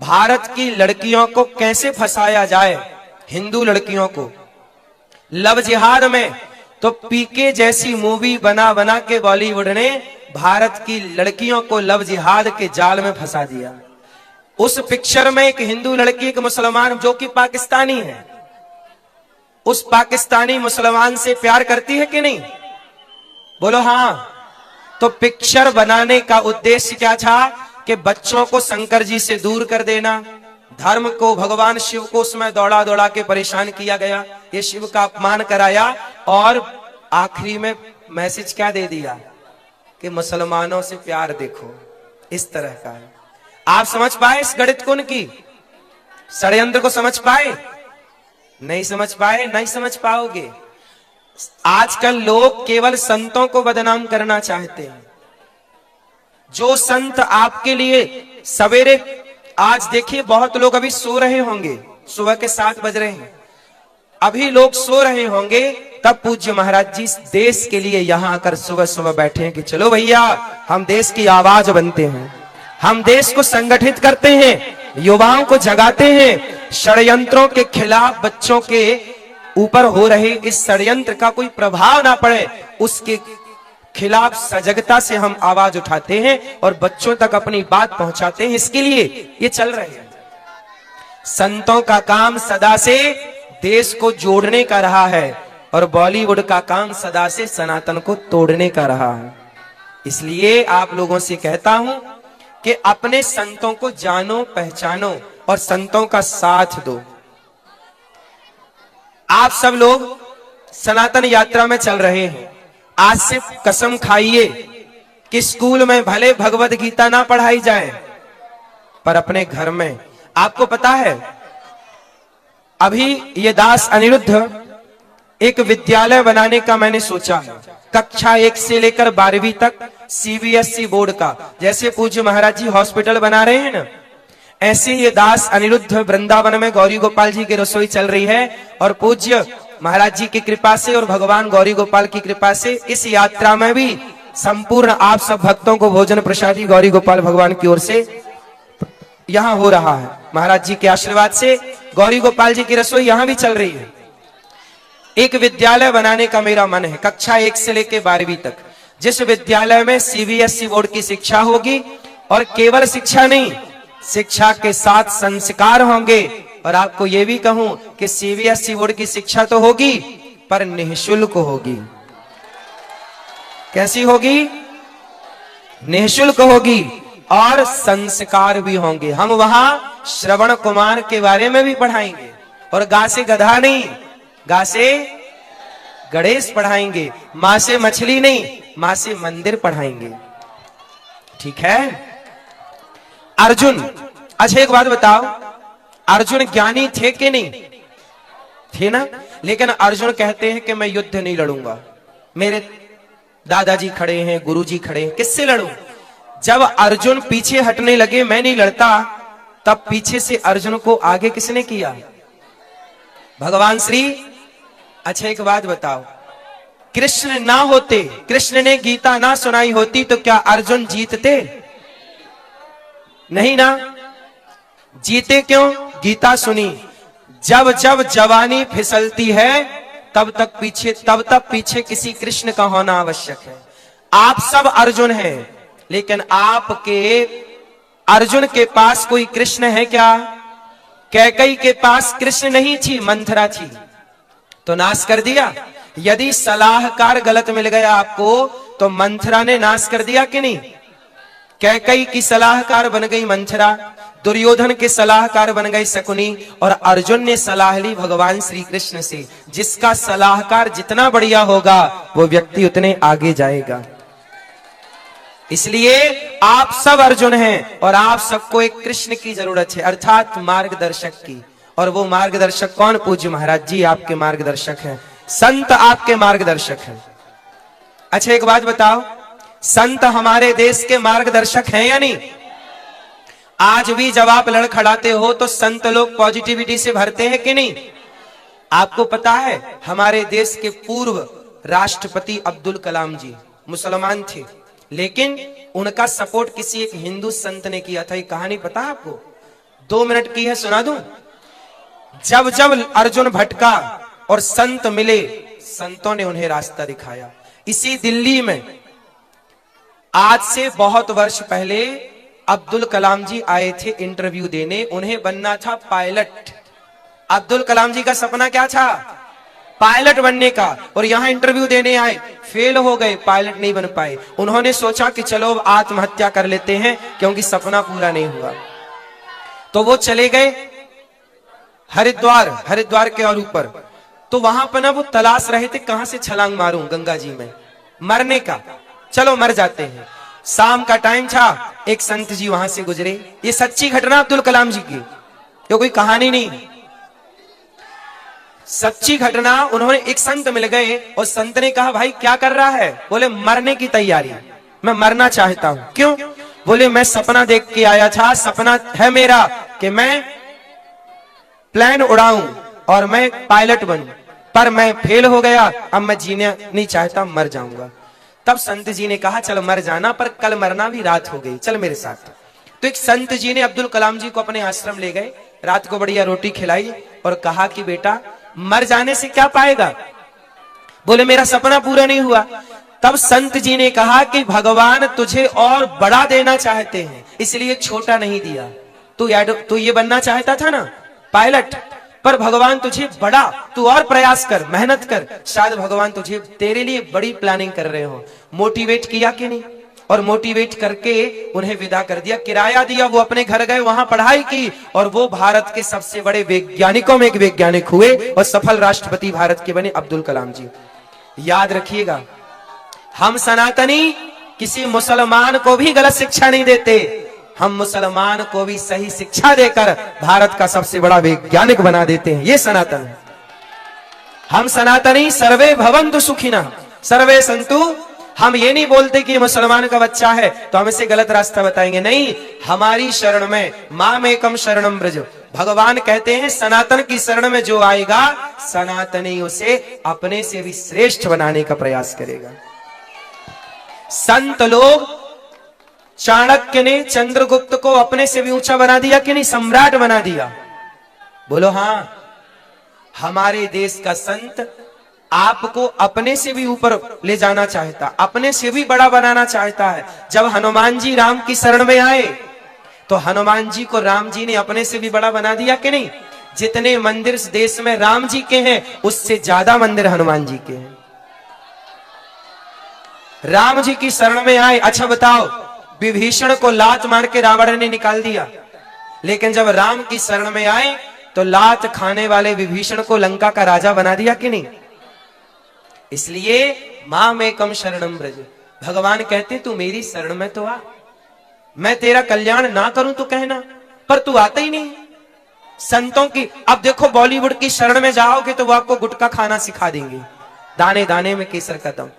भारत की लड़कियों को कैसे फंसाया जाए, हिंदू लड़कियों को लव जिहाद में। तो पीके जैसी मूवी बना बना के बॉलीवुड ने भारत की लड़कियों को लव जिहाद के जाल में फंसा दिया। उस पिक्चर में एक हिंदू लड़की, एक मुसलमान जो कि पाकिस्तानी है, उस पाकिस्तानी मुसलमान से प्यार करती है कि नहीं? बोलो हाँ। तो पिक्चर बनाने का उद्देश्य क्या था कि बच्चों को शंकर जी से दूर कर देना, धर्म को, भगवान शिव को उसमें दौड़ा दौड़ा के परेशान किया गया, ये शिव का अपमान कराया और आखिरी में मैसेज क्या दे दिया कि मुसलमानों से प्यार देखो। इस तरह का है। आप समझ पाए इस गणित कुन की षड्यंत्र को? समझ पाए? नहीं समझ पाए, नहीं समझ पाओगे। आजकल लोग केवल संतों को बदनाम करना चाहते हैं। जो संत आपके लिए सवेरे, आज देखिए बहुत लोग अभी सो रहे होंगे, सुबह के 7 बज रहे हैं, अभी लोग सो रहे होंगे, तब पूज्य महाराज जी देश के लिए यहां आकर सुबह सुबह बैठे हैं कि चलो भैया हम देश की आवाज बनते हैं, हम देश को संगठित करते हैं, युवाओं को जगाते हैं, षड्यंत्रों के खिलाफ बच्चों के ऊपर हो रहे इस षड्यंत्र का कोई प्रभाव ना पड़े, उसके खिलाफ सजगता से हम आवाज उठाते हैं और बच्चों तक अपनी बात पहुंचाते हैं। इसके लिए ये चल रहे हैं। संतों का काम सदा से देश को जोड़ने का रहा है और बॉलीवुड का काम सदा से सनातन को तोड़ने का रहा है। इसलिए आप लोगों से कहता हूं कि अपने संतों को जानो, पहचानो और संतों का साथ दो। आप सब लोग सनातन यात्रा में चल रहे हैं। आज से कसम खाइए कि स्कूल में भले भगवत गीता ना पढ़ाई जाए, पर अपने घर में, आपको पता है अभी ये दास अनिरुद्ध एक विद्यालय बनाने का मैंने सोचा है, कक्षा 1 से लेकर 12वीं तक सीबीएसई बोर्ड का। जैसे पूज्य महाराज जी हॉस्पिटल बना रहे हैं ना, ऐसे ये दास अनिरुद्ध वृंदावन में गौरी गोपाल जी की रसोई चल रही है और पूज्य महाराज जी की कृपा से और भगवान गौरी गोपाल की कृपा से इस यात्रा में भी संपूर्ण आप सब भक्तों को भोजन प्रसादी गौरी गोपाल भगवान की ओर से यहां हो रहा है। महाराज जी के आशीर्वाद से गौरी गोपाल जी की रसोई यहां भी चल रही है। एक विद्यालय बनाने का मेरा मन है, कक्षा 1 से लेकर 12वीं तक, जिस विद्यालय में सीबीएसई बोर्ड की शिक्षा होगी और केवल शिक्षा नहीं, शिक्षा के साथ संस्कार होंगे। और आपको यह भी कहूं कि सीबीएसई बोर्ड की शिक्षा तो होगी पर निःशुल्क होगी। कैसी होगी? निःशुल्क होगी और संस्कार भी होंगे। हम वहां श्रवण कुमार के बारे में भी पढ़ाएंगे और गा से गधा नहीं, गा से गणेश पढ़ाएंगे, मां से मछली नहीं, मां से मंदिर पढ़ाएंगे। ठीक है? अर्जुन, अच्छा एक बात बताओ, अर्जुन ज्ञानी थे कि नहीं थे ना? लेकिन अर्जुन कहते हैं कि मैं युद्ध नहीं लड़ूंगा, मेरे दादाजी खड़े हैं, गुरुजी खड़े हैं, किससे लड़ूं? जब अर्जुन पीछे हटने लगे, मैं नहीं लड़ता, तब पीछे से अर्जुन को आगे किसने किया? भगवान श्री। अच्छा एक बात बताओ, कृष्ण ना होते, कृष्ण ने गीता ना सुनाई होती तो क्या अर्जुन जीतते? नहीं ना। जीते क्यों? गीता सुनी। जब जब जवानी फिसलती है तब तक पीछे किसी कृष्ण का होना आवश्यक है। आप सब अर्जुन हैं, लेकिन आपके अर्जुन के पास कोई कृष्ण है क्या? कैकेयी के पास कृष्ण नहीं थी, मंथरा थी, तो नाश कर दिया। यदि सलाहकार गलत मिल गया आपको तो मंथरा ने नाश कर दिया कि नहीं? कैकेयी की सलाहकार बन गई मंथरा, दुर्योधन के सलाहकार बन गई शकुनी और अर्जुन ने सलाह ली भगवान श्री कृष्ण से। जिसका सलाहकार जितना बढ़िया होगा वो व्यक्ति उतने आगे जाएगा। इसलिए आप सब अर्जुन हैं और आप सबको एक कृष्ण की जरूरत है, अर्थात मार्गदर्शक की। और वो मार्गदर्शक कौन? पूज्य महाराज जी आपके मार्गदर्शक हैं, संत आपके मार्गदर्शक हैं। अच्छा एक बात बताओ, संत हमारे देश के मार्गदर्शक हैं या नहीं? आज भी जब आप लड़खड़ाते हो तो संत लोग पॉजिटिविटी से भरते हैं कि नहीं? आपको पता है हमारे देश के पूर्व राष्ट्रपति अब्दुल कलाम जी मुसलमान थे, लेकिन उनका सपोर्ट किसी एक हिंदू संत ने किया था। ये कहानी पता है आपको? 2 मिनट की है, सुना दूं। जब जब अर्जुन भटका और संत मिले, संतों ने उन्हें रास्ता दिखाया। इसी दिल्ली में आज से बहुत वर्ष पहले अब्दुल कलाम जी आए थे इंटरव्यू देने। उन्हें बनना था पायलट। अब्दुल कलाम जी का सपना क्या था? पायलट बनने का। और यहां इंटरव्यू देने आए, फेल हो गए, पायलट नहीं बन पाए। उन्होंने सोचा कि चलो आत्महत्या कर लेते हैं, क्योंकि सपना पूरा नहीं हुआ। तो वो चले गए हरिद्वार के और ऊपर। तो वहां पर ना वो तलाश रहे थे कहां से छलांग मारूं गंगा जी में, मरने का। चलो मर जाते हैं। शाम का टाइम था, एक संत जी वहां से गुजरे। ये सच्ची घटना अब्दुल कलाम जी की, ये कोई कहानी नहीं, सच्ची घटना। उन्होंने एक संत मिल गए और संत ने कहा, भाई क्या कर रहा है? बोले मरने की तैयारी, मैं मरना चाहता हूं। क्यों? बोले मैं सपना देख के आया था, सपना है मेरा कि मैं प्लेन उड़ाऊं और मैं पायलट बनूं, पर मैं फेल हो गया, अब मैं जीना नहीं चाहता, मर जाऊंगा। तब संत जी ने कहा, चल मर जाना, पर कल मरना भी, रात हो गई, चल मेरे साथ। तो एक संत जी ने अब्दुल कलाम जी को अपने आश्रम ले गए, रात को बढ़िया रोटी खिलाई और कहा कि बेटा मर जाने से क्या पाएगा? बोले मेरा सपना पूरा नहीं हुआ। तब संत जी ने कहा कि भगवान तुझे और बड़ा देना चाहते हैं, इसलिए छोटा नहीं दिया। तू ये बनना चाहता था ना पायलट, पर भगवान तुझे बड़ा, तू और प्रयास कर, मेहनत कर, शायद भगवान तुझे तेरे लिए बड़ी प्लानिंग कर रहे हो। मोटिवेट किया कि नहीं? और मोटिवेट करके उन्हें विदा कर दिया, किराया दिया, वो अपने घर गए, वहां पढ़ाई की और वो भारत के सबसे बड़े वैज्ञानिकों में एक वैज्ञानिक हुए और सफल राष्ट्रपति भारत के बने अब्दुल कलाम जी। याद रखिएगा, हम सनातनी किसी मुसलमान को भी गलत शिक्षा नहीं देते, हम मुसलमान को भी सही शिक्षा देकर भारत का सबसे बड़ा वैज्ञानिक बना देते हैं। ये सनातन है। हम सनातनी सर्वे भवन्तु सुखिनः सर्वे सन्तु। हम ये नहीं बोलते कि मुसलमान का बच्चा है तो हम इसे गलत रास्ता बताएंगे, नहीं। हमारी शरण में मामेकम शरणम व्रज, भगवान कहते हैं सनातन की शरण में जो आएगा, सनातनी उसे अपने से भी श्रेष्ठ बनाने का प्रयास करेगा। संत लोग, चाणक्य ने चंद्रगुप्त को अपने से भी ऊंचा बना दिया कि नहीं? सम्राट बना दिया। बोलो हाँ। हमारे देश का संत आपको अपने से भी ऊपर ले जाना चाहता, अपने से भी बड़ा बनाना चाहता है। जब हनुमान जी राम की शरण में आए तो हनुमान जी को राम जी ने अपने से भी बड़ा बना दिया कि नहीं? जितने मंदिर इस देश में राम जी के हैं, उससे ज्यादा मंदिर हनुमान जी के हैं। राम जी की शरण में आए। अच्छा बताओ, विभीषण को लात मार के रावण ने निकाल दिया, लेकिन जब राम की शरण में आए तो लात खाने वाले विभीषण को लंका का राजा बना दिया कि नहीं? इसलिए मामेकम शरणम व्रज, भगवान कहते तू मेरी शरण में तो आ, मैं तेरा कल्याण ना करूं तो कहना, पर तू आता ही नहीं। संतों की, अब देखो बॉलीवुड की शरण में जाओगे तो वो आपको गुटखा खाना सिखा देंगे, दाने दाने में केसर का दम।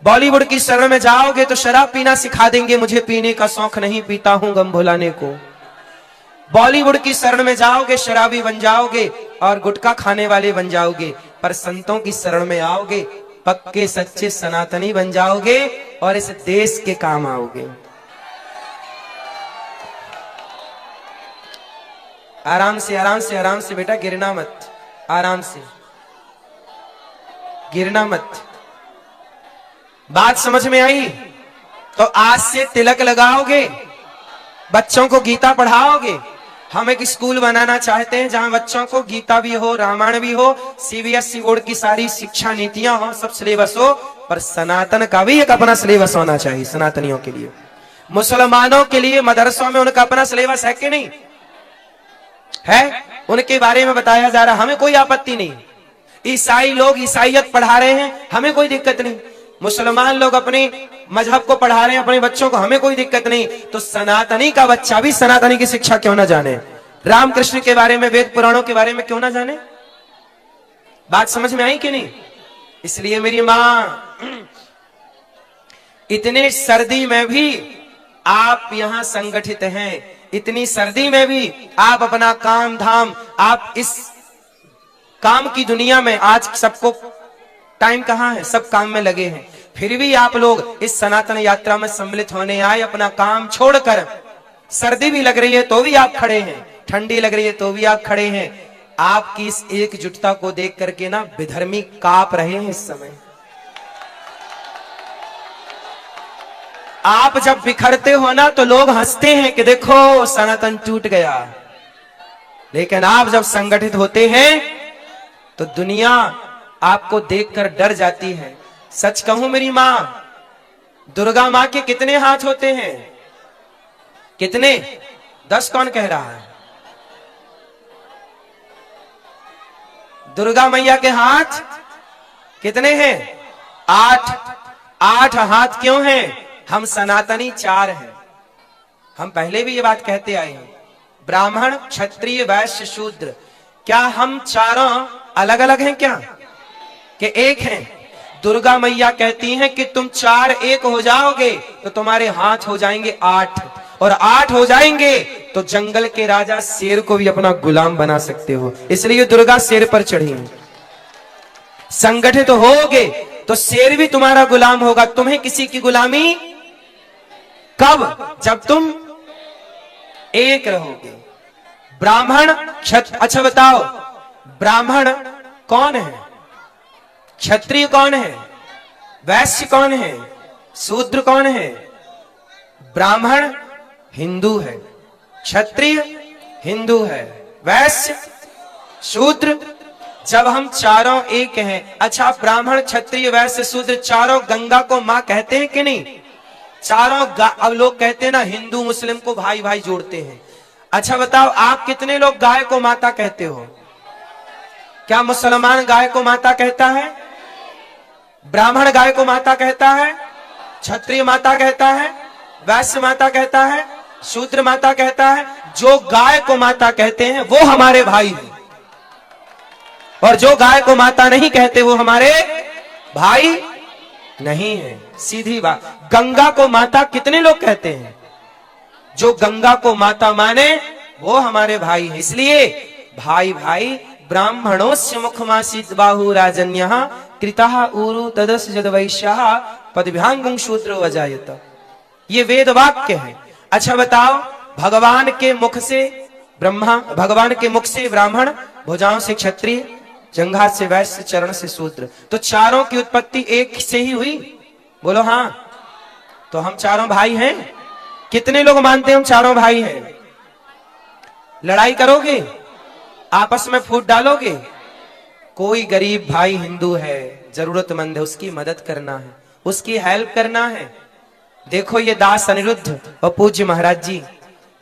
बॉलीवुड की शरण में जाओगे तो शराब पीना सिखा देंगे, मुझे पीने का शौक नहीं, पीता हूं गम भुलाने को। बॉलीवुड की शरण में जाओगे शराबी बन जाओगे और गुटखा खाने वाले बन जाओगे, पर संतों की शरण में आओगे पक्के सच्चे सनातनी बन जाओगे और इस देश के काम आओगे। आराम से आराम से आराम से बेटा, गिरना मत, आराम से गिरना मत। बात समझ में आई? तो आज से तिलक लगाओगे, बच्चों को गीता पढ़ाओगे। हम एक स्कूल बनाना चाहते हैं जहां बच्चों को गीता भी हो, रामायण भी हो, सीबीएसई बोर्ड की सारी शिक्षा नीतियां हो, सब सिलेबस हो, पर सनातन का भी एक अपना सिलेबस होना चाहिए। सनातनियों के लिए, मुसलमानों के लिए मदरसों में उनका अपना सिलेबस है कि नहीं है? उनके बारे में बताया जा रहा, हमें कोई आपत्ति नहीं। ईसाई लोग ईसाइयत पढ़ा रहे हैं, हमें कोई दिक्कत नहीं। मुसलमान लोग अपने मजहब को पढ़ा रहे हैं अपने बच्चों को, हमें कोई दिक्कत नहीं। तो सनातनी का बच्चा भी सनातनी की शिक्षा क्यों ना जाने? रामकृष्ण के बारे में, वेद पुराणों के बारे में क्यों ना जाने? बात समझ में आई कि नहीं? इसलिए मेरी मां, इतने सर्दी में भी आप यहां संगठित हैं, इतनी सर्दी में भी आप अपना काम धाम, आप इस काम की दुनिया में आज सबको टाइम कहां है, सब काम में लगे हैं, फिर भी आप लोग इस सनातन यात्रा में सम्मिलित होने आए, अपना काम छोड़कर सर्दी भी लग रही है तो भी आप खड़े हैं, ठंडी लग रही है तो भी आप खड़े हैं। आपकी इस एकजुटता को देख करके ना विधर्मी कांप रहे हैं इस समय। आप जब बिखरते हो ना तो लोग हंसते हैं कि देखो सनातन टूट गया, लेकिन आप जब संगठित होते हैं तो दुनिया आपको देखकर डर जाती है। सच कहूं मेरी मां, दुर्गा मां के कितने हाथ होते हैं? कितने? 10 कौन कह रहा है? दुर्गा मैया के हाथ कितने हैं? 8। 8 हाथ क्यों हैं? हम सनातनी 4 हैं। हम पहले भी ये बात कहते आए हैं, ब्राह्मण क्षत्रिय वैश्य शूद्र, क्या हम चारों अलग अलग हैं क्या? कि एक हैं? दुर्गा मैया कहती हैं कि तुम 4 एक हो जाओगे तो तुम्हारे हाथ हो जाएंगे 8, और 8 हो जाएंगे तो जंगल के राजा शेर को भी अपना गुलाम बना सकते हो। इसलिए दुर्गा शेर पर चढ़ी है। संगठित होगे तो शेर भी तुम्हारा गुलाम होगा। तुम्हें किसी की गुलामी कब? जब तुम एक रहोगे। ब्राह्मण अच्छा बताओ, ब्राह्मण कौन है? क्षत्रिय कौन है? वैश्य कौन है? शूद्र कौन है? ब्राह्मण हिंदू है, क्षत्रिय हिंदू है, वैश्य शूद्र। जब हम चारों एक हैं, अच्छा ब्राह्मण क्षत्रिय वैश्य शूद्र चारों गंगा को मां कहते हैं कि नहीं? चारों अब लोग कहते हैं ना हिंदू मुस्लिम को भाई भाई जोड़ते हैं। अच्छा बताओ, आप कितने लोग गाय को माता कहते हो? क्या मुसलमान गाय को माता कहता है? ब्राह्मण गाय को माता कहता है? क्षत्रिय माता कहता है? वैश्य माता कहता है? शूद्र माता कहता है? जो गाय को माता कहते हैं वो हमारे भाई हैं, और जो गाय को माता नहीं कहते वो हमारे भाई नहीं है। सीधी बात। गंगा को माता कितने लोग कहते हैं? जो गंगा को माता माने वो हमारे भाई है। इसलिए भाई भाई ब्राह्मणोस्य मुखमासीत बाहु राजन्यः कृतः ऊरु तदस जद वैश्यः पदभ्यांगं शूद्रो अजायत। ये वेद वाक्य है। अच्छा बताओ, भगवान के मुख से ब्रह्मा, भगवान के मुख से ब्राह्मण, भुजाओं से क्षत्रिय, जंघा से वैश्य, चरण से शूद्र, तो चारों की उत्पत्ति एक से ही हुई। बोलो हाँ। तो हम चारों भाई हैं। कितने लोग मानते हैं हम चारों भाई हैं? लड़ाई करोगे? आपस में फूट डालोगे? कोई गरीब भाई हिंदू है, जरूरतमंद है, उसकी मदद करना है, उसकी हेल्प करना है। देखो ये दास अनिरुद्ध और पूज्य महाराज जी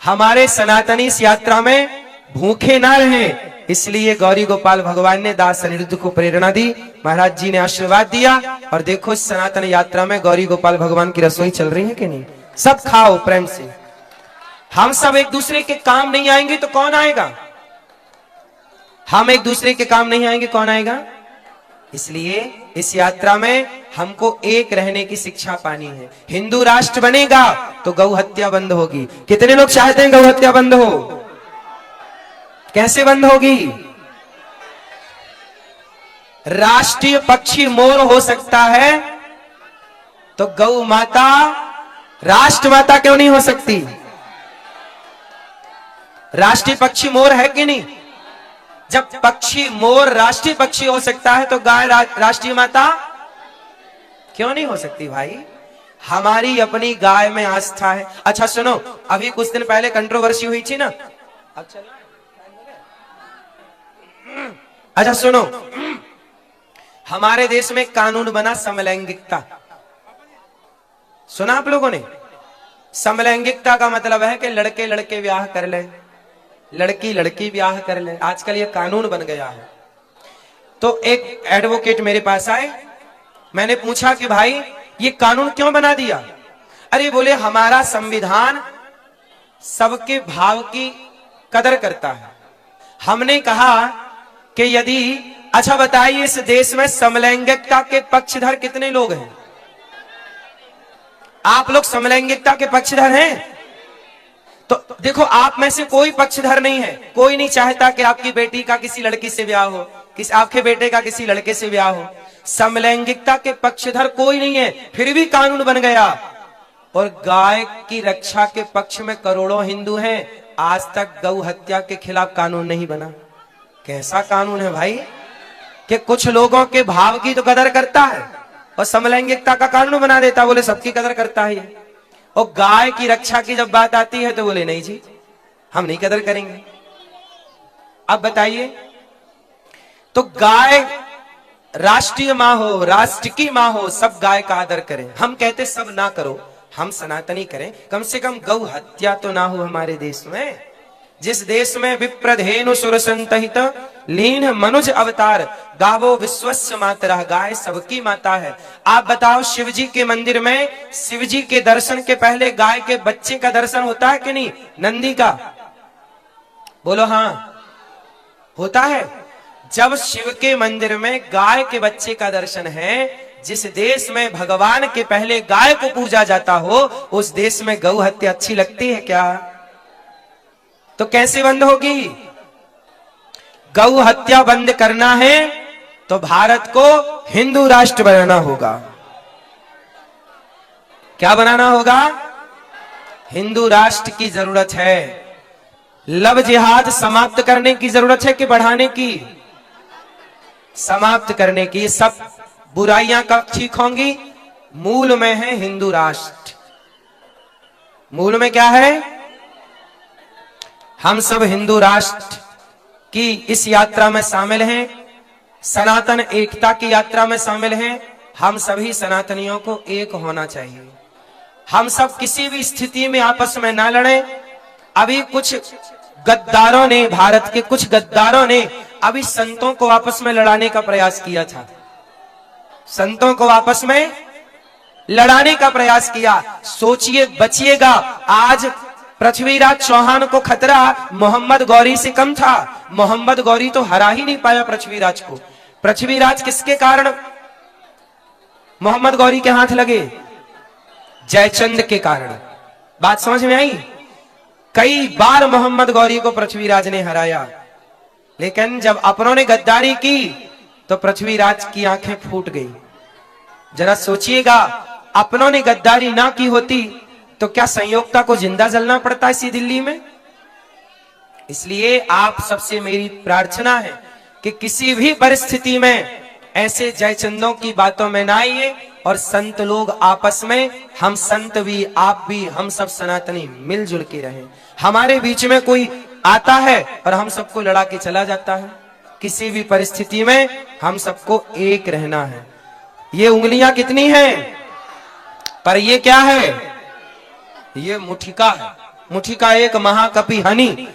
हमारे सनातनी इस यात्रा में भूखे ना रहे, इसलिए गौरी गोपाल भगवान ने दास अनिरुद्ध को प्रेरणा दी, महाराज जी ने आशीर्वाद दिया। और देखो इस सनातन यात्रा में गौरी गोपाल भगवान की रसोई चल रही है कि नहीं? सब खाओ प्रेम से। हम सब एक दूसरे के काम नहीं आएंगे तो कौन आएगा? हम एक दूसरे के काम नहीं आएंगे, कौन आएगा? इसलिए इस यात्रा में हमको एक रहने की शिक्षा पानी है। हिंदू राष्ट्र बनेगा तो गौ हत्या बंद होगी। कितने लोग चाहते हैं गौ हत्या बंद हो? कैसे बंद होगी? राष्ट्रीय पक्षी मोर हो सकता है तो गौ माता राष्ट्र माता क्यों नहीं हो सकती? राष्ट्रीय पक्षी मोर है कि नहीं? जब पक्षी मोर राष्ट्रीय पक्षी हो सकता है तो गाय राष्ट्रीय माता क्यों नहीं हो सकती भाई? हमारी अपनी गाय में आस्था है। अच्छा सुनो, अभी कुछ दिन पहले कंट्रोवर्सी हुई थी ना। अच्छा सुनो, हमारे देश में कानून बना समलैंगिकता। सुना आप लोगों ने? समलैंगिकता का मतलब है कि लड़के लड़के ब्याह कर ले, लड़की लड़की ब्याह कर ले। आजकल ये कानून बन गया है। तो एक एडवोकेट मेरे पास आए, मैंने पूछा कि भाई ये कानून क्यों बना दिया? अरे बोले हमारा संविधान सबके भाव की कदर करता है। हमने कहा कि यदि, अच्छा बताइए इस देश में समलैंगिकता के पक्षधर कितने लोग हैं? आप लोग समलैंगिकता के पक्षधर हैं? तो देखो आप में से कोई पक्षधर नहीं है। कोई नहीं चाहता कि आपकी बेटी का किसी लड़की से ब्याह हो, आपके बेटे का किसी लड़के से ब्याह हो। समलैंगिकता के पक्षधर कोई नहीं है, फिर भी कानून बन गया। और गाय की रक्षा के पक्ष में करोड़ों हिंदू हैं। आज तक गौ हत्या के खिलाफ कानून नहीं बना। कैसा कानून है भाई कि कुछ लोगों के भाव की तो कदर करता है और समलैंगिकता का कानून बना देता, बोले सबकी कदर करता है ये। और गाय की रक्षा की जब बात आती है तो बोले नहीं जी, हम नहीं कदर करेंगे। अब बताइए, तो गाय राष्ट्रीय मां हो, राष्ट्र की मां हो, सब गाय का आदर करें। हम कहते सब ना करो, हम सनातनी करें। कम से कम गौ हत्या तो ना हो हमारे देश में। जिस देश में विप्रधेनु सुर संतहित लीन मनुज अवतार, गावो विश्वस्य मातरः, गाय सबकी माता है। आप बताओ, शिव जी के मंदिर में शिव जी के दर्शन के पहले गाय के बच्चे का दर्शन होता है कि नहीं? नंदी का, बोलो हाँ, होता है। जब शिव के मंदिर में गाय के बच्चे का दर्शन है, जिस देश में भगवान के पहले गाय को पूजा जाता हो, उस देश में गौ हत्या अच्छी लगती है क्या? तो कैसे बंद होगी? गौ हत्या बंद करना है तो भारत को हिंदू राष्ट्र बनाना होगा। क्या बनाना होगा? हिंदू राष्ट्र की जरूरत है। लव जिहाद समाप्त करने की जरूरत है कि बढ़ाने की? समाप्त करने की। सब बुराइयां कब ठीक होंगी? मूल में है हिंदू राष्ट्र। मूल में क्या है? हम सब हिंदू राष्ट्र की इस यात्रा में शामिल हैं, सनातन एकता की यात्रा में शामिल हैं। हम सभी सनातनियों को एक होना चाहिए। हम सब किसी भी स्थिति में आपस में ना लड़ें। अभी कुछ गद्दारों ने, भारत के कुछ गद्दारों ने अभी संतों को आपस में लड़ाने का प्रयास किया था। संतों को आपस में लड़ाने का प्रयास किया। सोचिए, बचिएगा। आज पृथ्वीराज चौहान को खतरा मोहम्मद गौरी से कम था। मोहम्मद गौरी तो हरा ही नहीं पाया पृथ्वीराज को। पृथ्वीराज किसके कारण मोहम्मद गौरी के हाथ लगे? जयचंद के कारण। बात समझ में आई? कई बार मोहम्मद गौरी को पृथ्वीराज ने हराया, लेकिन जब अपनों ने गद्दारी की तो पृथ्वीराज की आंखें फूट गई। जरा सोचिएगा, अपनों ने गद्दारी ना की होती तो क्या संयोगता को जिंदा जलना पड़ता इसी दिल्ली में? इसलिए आप सबसे मेरी प्रार्थना है कि किसी भी परिस्थिति में ऐसे जयचंदों की बातों में ना आइए और संत लोग आपस में, हम संत भी, आप भी, हम सब सनातनी मिलजुल के रहें। हमारे बीच में कोई आता है और हम सबको लड़ा के चला जाता है। किसी भी परिस्थिति में हम सबको एक रहना है। ये उंगलियां कितनी हैं? पर ये क्या है? ये मुठिका है। मुठिका एक महाकपि हनी।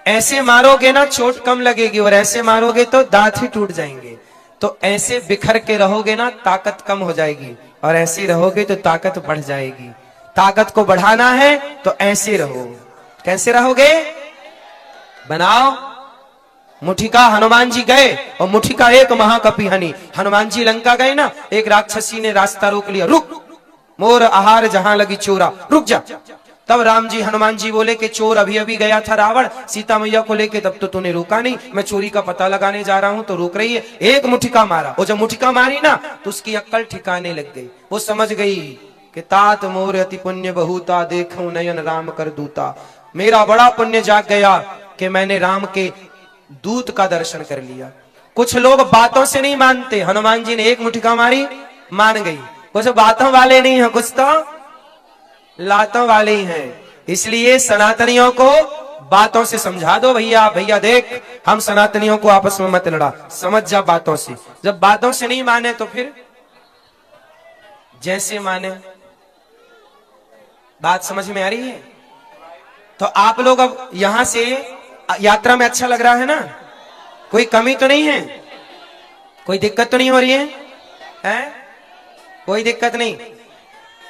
ऐसे मारोगे ना चोट कम लगेगी, और ऐसे मारोगे तो दांत ही टूट जाएंगे। तो ऐसे बिखर के रहोगे ना ताकत कम हो जाएगी, और ऐसे रहोगे तो ताकत बढ़ जाएगी। ताकत को बढ़ाना है तो ऐसे रहो। कैसे रहोगे? बनाओ मुठिका। हनुमान जी गए और मुठिका एक महाकपि हनी। हनुमान जी लंका गए ना, एक राक्षसी ने रास्ता रोक लिया। रुक, मोर आहार जहां लगी चोरा, रुक जा। तब राम जी, हनुमान जी बोले कि चोर अभी अभी गया था रावण सीता मैया को लेके, तब तो तूने रोका नहीं। मैं चोरी का पता लगाने जा रहा हूं तो रोक रही है। एक मुठिका मारा, और जब मुठिका मारी ना तो उसकी अक्ल ठिकाने लग गई। वो समझ गई कि तात मोर अति पुण्य बहुता, देखो नयन राम कर दूता। मेरा बड़ा पुण्य जाग गया कि मैंने राम के दूत का दर्शन कर लिया। कुछ लोग बातों से नहीं मानते। हनुमान जी ने एक मुठिका मारी, मान गई। कुछ बातों वाले नहीं है, कुछ तो लातों वाले ही हैं। इसलिए सनातनियों को बातों से समझा दो। भैया भैया देख, हम सनातनियों को आपस में मत लड़ा, समझ जा बातों से। जब बातों से नहीं माने तो फिर जैसे माने। बात समझ में आ रही है? तो आप लोग अब यहां से यात्रा में अच्छा लग रहा है ना? कोई कमी तो नहीं है? कोई दिक्कत तो नहीं हो रही है? कोई दिक्कत नहीं।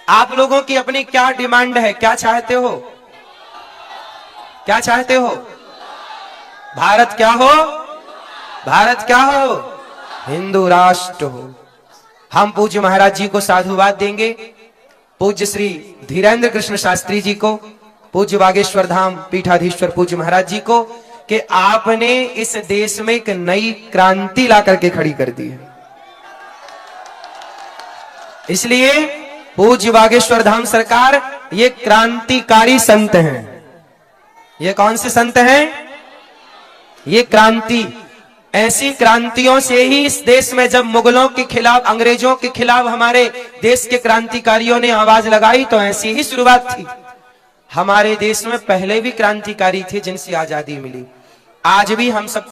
आप लोगों की अपनी क्या डिमांड है? क्या चाहते हो? क्या चाहते हो? भारत क्या हो? भारत क्या हो? हिंदू राष्ट्र हो। हम पूज्य महाराज जी को साधुवाद देंगे, पूज्य श्री धीरेन्द्र कृष्ण शास्त्री जी को, पूज्य बागेश्वर धाम पीठाधीश्वर पूज्य महाराज जी को, कि आपने इस देश में एक नई क्रांति ला करके खड़ी कर दी है। इसलिए पूज्य बागेश्वर धाम सरकार ये क्रांतिकारी संत हैं। ये कौन से संत हैं? ये क्रांति, ऐसी क्रांतियों से ही इस देश में जब मुगलों के खिलाफ, अंग्रेजों के खिलाफ हमारे देश के क्रांतिकारियों ने आवाज लगाई तो ऐसी ही शुरुआत थी। हमारे देश में पहले भी क्रांतिकारी थे जिनसे आजादी मिली। आज भी हम सब